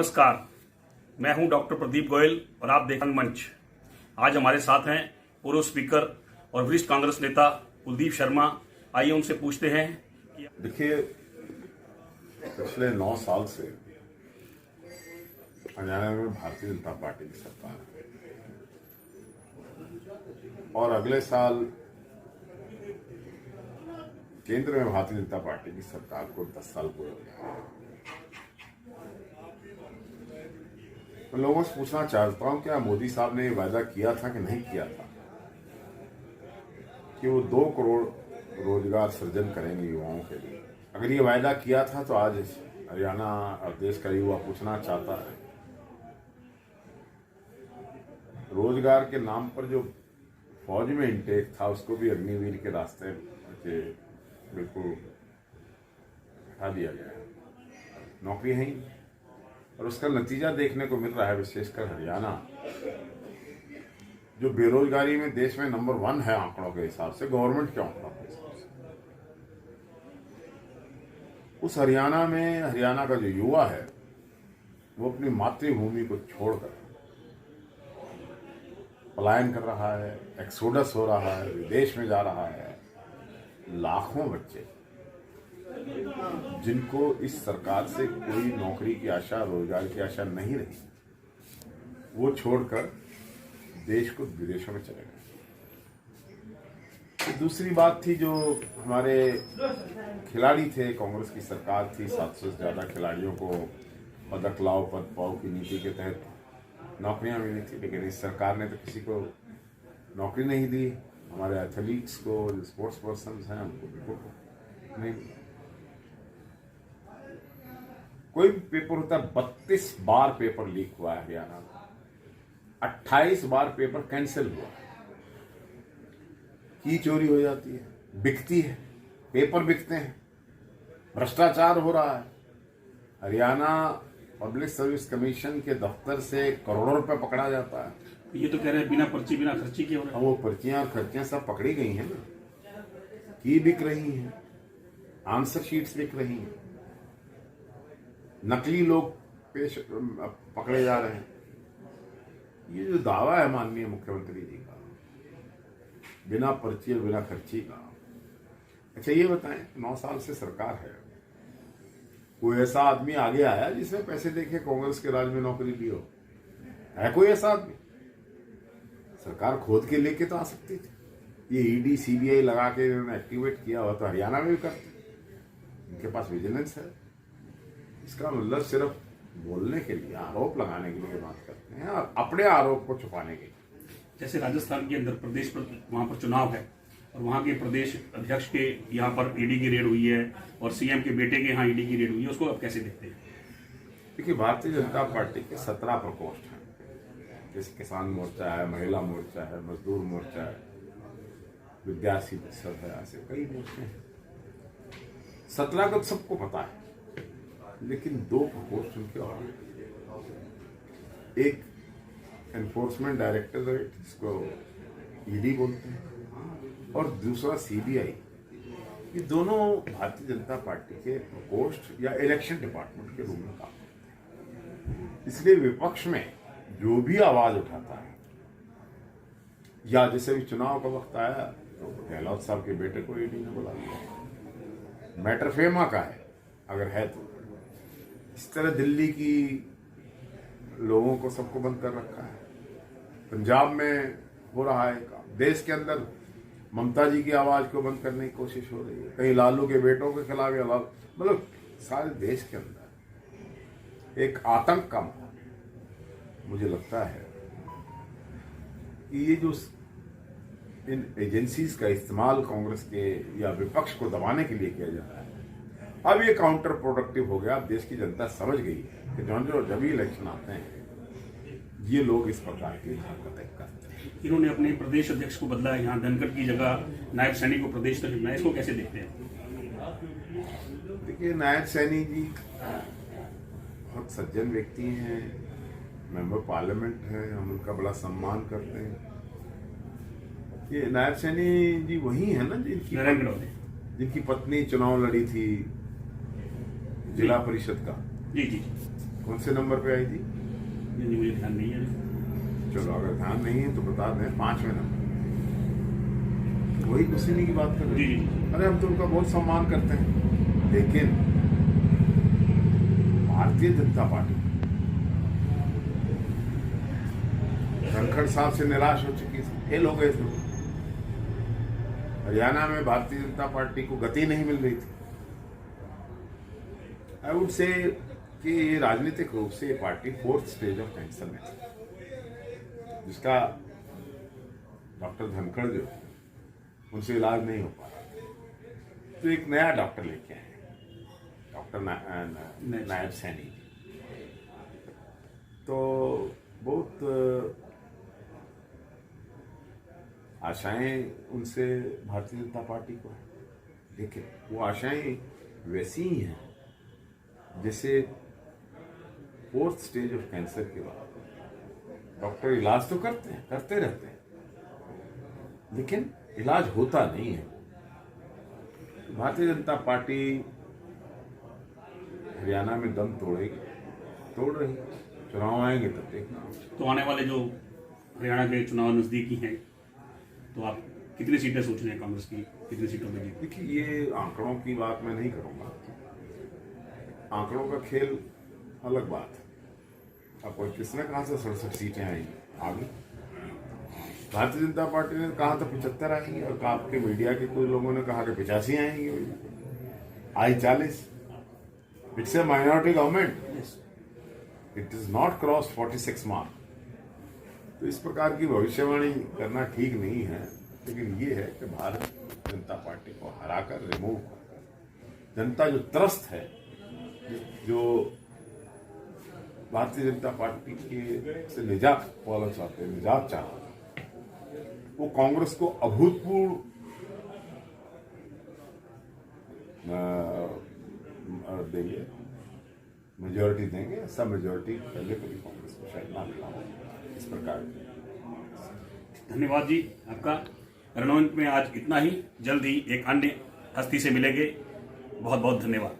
नमस्कार, मैं हूं डॉक्टर प्रदीप गोयल और आप देख रहे हैं मंच। आज हमारे साथ हैं पूर्व स्पीकर और वरिष्ठ कांग्रेस नेता कुलदीप शर्मा। आइए उनसे पूछते हैं। देखिए, पिछले 9 साल से हरियाणा में भारतीय जनता पार्टी की सरकार है और अगले साल केंद्र में भारतीय जनता पार्टी की सरकार को 10 साल पूरे हो जाएंगे। मैं लोगों से पूछना चाहता हूं, क्या मोदी साहब ने ये वायदा किया था कि नहीं किया था कि वो 2 करोड़ रोजगार सृजन करेंगे युवाओं के लिए? अगर ये वायदा किया था तो आज हरियाणा और देश का युवा पूछना चाहता है, रोजगार के नाम पर जो फौज में इंटेक था उसको भी अग्निवीर के रास्ते के बिल्कुल हटा दिया गया है। नौकरी है ही, और उसका नतीजा देखने को मिल रहा है, विशेषकर हरियाणा जो बेरोजगारी में देश में नंबर 1 है आंकड़ों के हिसाब से, गवर्नमेंट के आंकड़ों के हिसाब से। उस हरियाणा में हरियाणा का जो युवा है वो अपनी मातृभूमि को छोड़कर पलायन कर रहा है, एक्सोडस हो रहा है, विदेश में जा रहा है। लाखों बच्चे जिनको इस सरकार से कोई नौकरी की आशा, रोजगार की आशा नहीं रही, वो छोड़कर देश को विदेशों में चले गए। दूसरी बात थी, जो हमारे खिलाड़ी थे, कांग्रेस की सरकार थी, 700 से ज्यादा खिलाड़ियों को पदक लाओ पद पाओ की नीति के तहत नौकरियां मिली थी, लेकिन इस सरकार ने तो किसी को नौकरी नहीं दी। हमारे एथलीट्स को, जो स्पोर्ट्स पर्सन हैं, उनको बिल्कुल नहीं। कोई भी पेपर होता है, 32 बार पेपर लीक हुआ है हरियाणा में, 28 बार पेपर कैंसिल हुआ है। की चोरी हो जाती है, बिकती है, पेपर बिकते हैं, भ्रष्टाचार हो रहा है। हरियाणा पब्लिक सर्विस कमीशन के दफ्तर से करोड़ों रुपए पकड़ा जाता है। ये तो कह रहे हैं बिना पर्ची बिना खर्ची के हो रहा है। वो पर्चियां और खर्चियां सब पकड़ी गई हैं ना, की बिक रही हैं, आंसर शीट्स बिक रही हैं, नकली लोग पकड़े जा रहे हैं। ये जो दावा है माननीय मुख्यमंत्री जी का, बिना पर्ची और बिना खर्ची का। अच्छा ये बताएं, 9 साल से सरकार है, कोई ऐसा आदमी आगे आया जिसने पैसे देके कांग्रेस के राज में नौकरी ली हो? है कोई ऐसा आदमी? सरकार खोद के लेके तो आ सकती थी। ये ईडी सीबीआई लगा के इन्होंने एक्टिवेट किया हो तो हरियाणा में भी करते, इनके पास विजिलेंस है। इसका मतलब सिर्फ बोलने के लिए, आरोप लगाने के लिए बात करते हैं और अपने आरोप को छुपाने के लिए। जैसे राजस्थान के अंदर प्रदेश पर वहां पर चुनाव है और वहां के प्रदेश अध्यक्ष के यहाँ पर ईडी की रेड हुई है और सीएम के बेटे के यहाँ ईडी की रेड हुई है, उसको आप कैसे देखते हैं? देखिए, भारतीय जनता पार्टी के 17 प्रकोष्ठ हैं, जैसे किसान मोर्चा है, महिला मोर्चा है, मजदूर मोर्चा है, विद्यार्थी परिषद है, ऐसे कई मोर्चे हैं। 17 का सबको पता है, लेकिन 2 प्रकोष्ठ उनके और हैं। एक एनफोर्समेंट डायरेक्टरेट, जिसको ईडी बोलते हैं, और दूसरा सीबीआई। ये दोनों भारतीय जनता पार्टी के प्रकोष्ठ या इलेक्शन डिपार्टमेंट के रूप में काम करते हैं। इसलिए विपक्ष में जो भी आवाज उठाता है, या जैसे भी चुनाव का वक्त आया तो गहलोत साहब के बेटे को ईडी ने बुला लिया, मैटर फेमा का है अगर है तो। इस तरह दिल्ली की लोगों को सबको बंद कर रखा है। पंजाब में हो रहा है काम, देश के अंदर ममता जी की आवाज को बंद करने की कोशिश हो रही है, कहीं लालू के बेटों के खिलाफ, या मतलब सारे देश के अंदर एक आतंक का माहौल। मुझे लगता है कि ये जो इन एजेंसीज का इस्तेमाल कांग्रेस के या विपक्ष को दबाने के लिए किया जा रहा है, अब ये काउंटर प्रोडक्टिव हो गया। अब देश की जनता समझ गई है कि जब भी इलेक्शन आते हैं ये लोग इस प्रकार की हरकतें करते हैं। इन्होंने अपने प्रदेश अध्यक्ष को बदला, यहाँ धनखड़ की जगह नायब सैनी को प्रदेश तक चुना, इसको कैसे देखते हैं? देखिए, नायब सैनी जी बहुत सज्जन व्यक्ति हैं, मेंबर पार्लियामेंट हैं, हम उनका बड़ा सम्मान करते हैं। ये नायब सैनी जी वही है ना जिनकी पत्नी चुनाव लड़ी थी जिला परिषद का। जी जी। कौन से नंबर पे आई थी? ये नहीं, मुझे ध्यान नहीं है। चलो अगर ध्यान नहीं है तो बता दें, 5वें नंबर। वही उसी की बात कर रहे जी, हैं। अरे हम तो उनका बहुत सम्मान करते हैं, लेकिन भारतीय जनता पार्टी धनखड़ साहब से निराश हो चुकी थी, फेल हो गए थे। हरियाणा में भारतीय जनता पार्टी को गति नहीं मिल रही थी। आई वुड से कि ये राजनीतिक रूप से ये party 4th stage of cancer में थी, जिसका डॉक्टर धनखड़ जो उनसे इलाज नहीं हो पा रहा। तो एक नया डॉक्टर लेके आए, डॉक्टर नायब सैनी। तो बहुत आशाएं उनसे भारतीय जनता पार्टी को है, लेकिन वो आशाएं वैसी ही हैं जैसे 4th स्टेज ऑफ कैंसर के बाद डॉक्टर इलाज तो करते रहते हैं, लेकिन इलाज होता नहीं है। भारतीय जनता पार्टी हरियाणा में दम तोड़ रही। चुनाव आएंगे तब देखना। तो आने वाले जो हरियाणा के चुनाव नजदीकी हैं, तो आप कितनी सीटें सोच रहे हैं कांग्रेस की, कितनी सीटों में जीत? देखिए, ये आंकड़ों की बात मैं नहीं करूंगा। आंकड़ों का खेल अलग बात है। अब कोई किसने कहा से 67 सीटें आएंगी? आगे भारतीय जनता पार्टी ने कहा था 75 आएंगी, और आपके मीडिया के कुछ लोगों ने कहा कि 85 आएंगी। आई 40। It's a minority government, it is not cross 46 mark. तो इस प्रकार की भविष्यवाणी करना ठीक नहीं है, लेकिन ये है कि भारतीय जनता पार्टी को हराकर, रिमूव कर जनता जो त्रस्त है, जो भारतीय जनता पार्टी के से निजात पाना चाहते हैं, निजात चाहते हैं, वो कांग्रेस को अभूतपूर्व देंगे, मेजोरिटी देंगे। सब मेजोरिटी पहले कभी कांग्रेस को शायद ना मिला हो। इस प्रकार। धन्यवाद जी आपका। रणोंत में आज इतना ही। जल्द ही एक अन्य हस्ती से मिलेंगे। बहुत बहुत धन्यवाद।